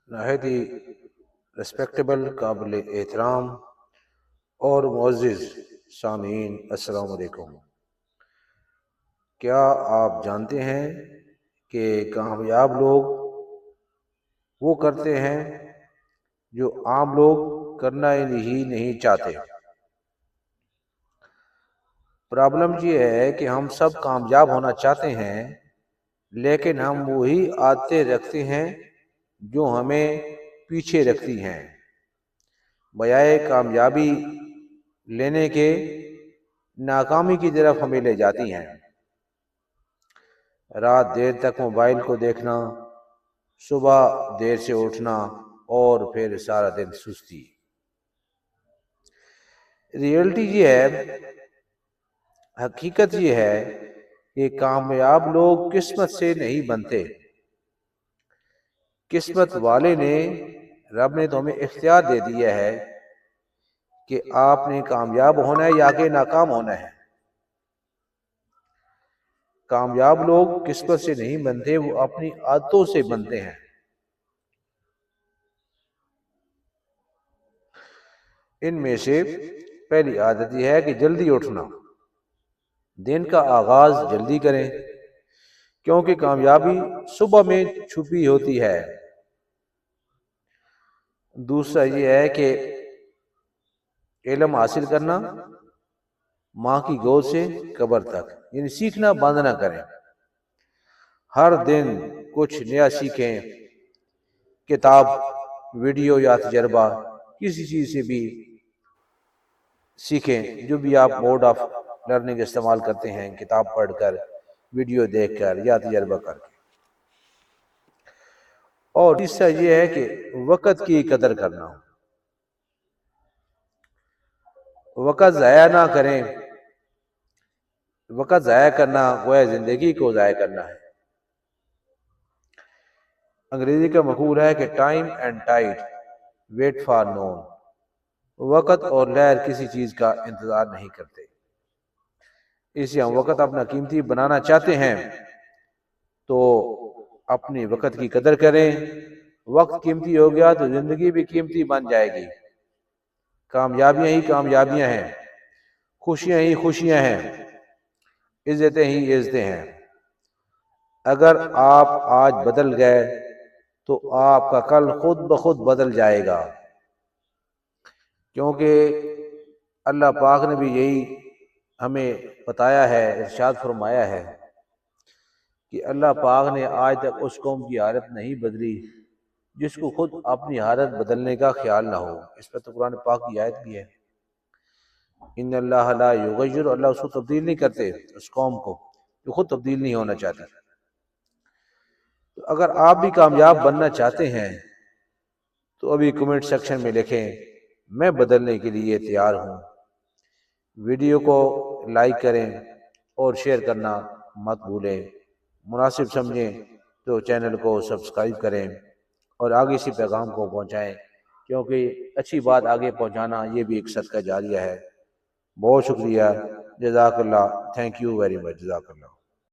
نہایت ہی ریسپیکٹیبل، قابل احترام اور معزز سامعین، السلام علیکم۔ کیا آپ جانتے ہیں کہ کامیاب لوگ وہ کرتے ہیں جو عام لوگ کرنا ہی نہیں چاہتے؟ پرابلم یہ ہے کہ ہم سب کامیاب ہونا چاہتے ہیں، لیکن ہم وہی عادتیں رکھتے ہیں جو ہمیں پیچھے رکھتی ہیں، بجائے کامیابی لینے کے ناکامی کی طرف ہمیں لے جاتی ہیں۔ رات دیر تک موبائل کو دیکھنا، صبح دیر سے اٹھنا اور پھر سارا دن سستی۔ ریئلٹی یہ ہے، حقیقت یہ ہے کہ کامیاب لوگ قسمت سے نہیں بنتے۔ قسمت والے نے، رب نے تو ہمیں اختیار دے دیا ہے کہ آپ نے کامیاب ہونا ہے یا کہ ناکام ہونا ہے۔ کامیاب لوگ قسمت سے نہیں بنتے، وہ اپنی عادتوں سے بنتے ہیں۔ ان میں سے پہلی عادت یہ ہے کہ جلدی اٹھنا، دن کا آغاز جلدی کریں، کیونکہ کامیابی صبح میں چھپی ہوتی ہے۔ دوسرا یہ ہے کہ علم حاصل کرنا، ماں کی گود سے قبر تک، یعنی سیکھنا بند نہ کریں۔ ہر دن کچھ نیا سیکھیں، کتاب، ویڈیو یا تجربہ، کسی چیز سے بھی سیکھیں، جو بھی آپ موڈ آف لرننگ استعمال کرتے ہیں، کتاب پڑھ کر، ویڈیو دیکھ کر یا تجربہ کر کے۔ اور تیسرا یہ ہے کہ وقت کی قدر کرنا، وقت ضائع نہ کریں۔ وقت ضائع کرنا گویا زندگی کو ضائع کرنا ہے۔ انگریزی کا مقول ہے کہ time and tide wait for none, وقت اور لہر کسی چیز کا انتظار نہیں کرتے۔ اس لیے ہم وقت اپنا قیمتی بنانا چاہتے ہیں تو اپنی وقت کی قدر کریں۔ وقت قیمتی ہو گیا تو زندگی بھی قیمتی بن جائے گی۔ کامیابیاں ہی کامیابیاں ہیں، خوشیاں ہی خوشیاں ہیں، عزتیں ہی عزتیں ہیں۔ اگر آپ آج بدل گئے تو آپ کا کل خود بخود بدل جائے گا، کیونکہ اللہ پاک نے بھی یہی ہمیں بتایا ہے، ارشاد فرمایا ہے کہ اللہ پاک نے آج تک اس قوم کی حالت نہیں بدلی جس کو خود اپنی حالت بدلنے کا خیال نہ ہو۔ اس پر تو قرآن پاک کی آیت بھی ہے، ان اللہ لا یغیر، اللہ اس کو تبدیل نہیں کرتے، اس قوم کو جو خود تبدیل نہیں ہونا چاہتی۔ تو اگر آپ بھی کامیاب بننا چاہتے ہیں تو ابھی کمنٹ سیکشن میں لکھیں میں بدلنے کے لیے تیار ہوں۔ ویڈیو کو لائک کریں اور شیئر کرنا مت بھولیں۔ مناسب سمجھیں تو چینل کو سبسکرائب کریں اور آگے اسی پیغام کو پہنچائیں، کیونکہ اچھی بات آگے پہنچانا یہ بھی ایک صدقہ جاریہ ہے۔ بہت شکریہ، جزاک اللہ، تھینک یو ویری مچ، جزاک اللہ۔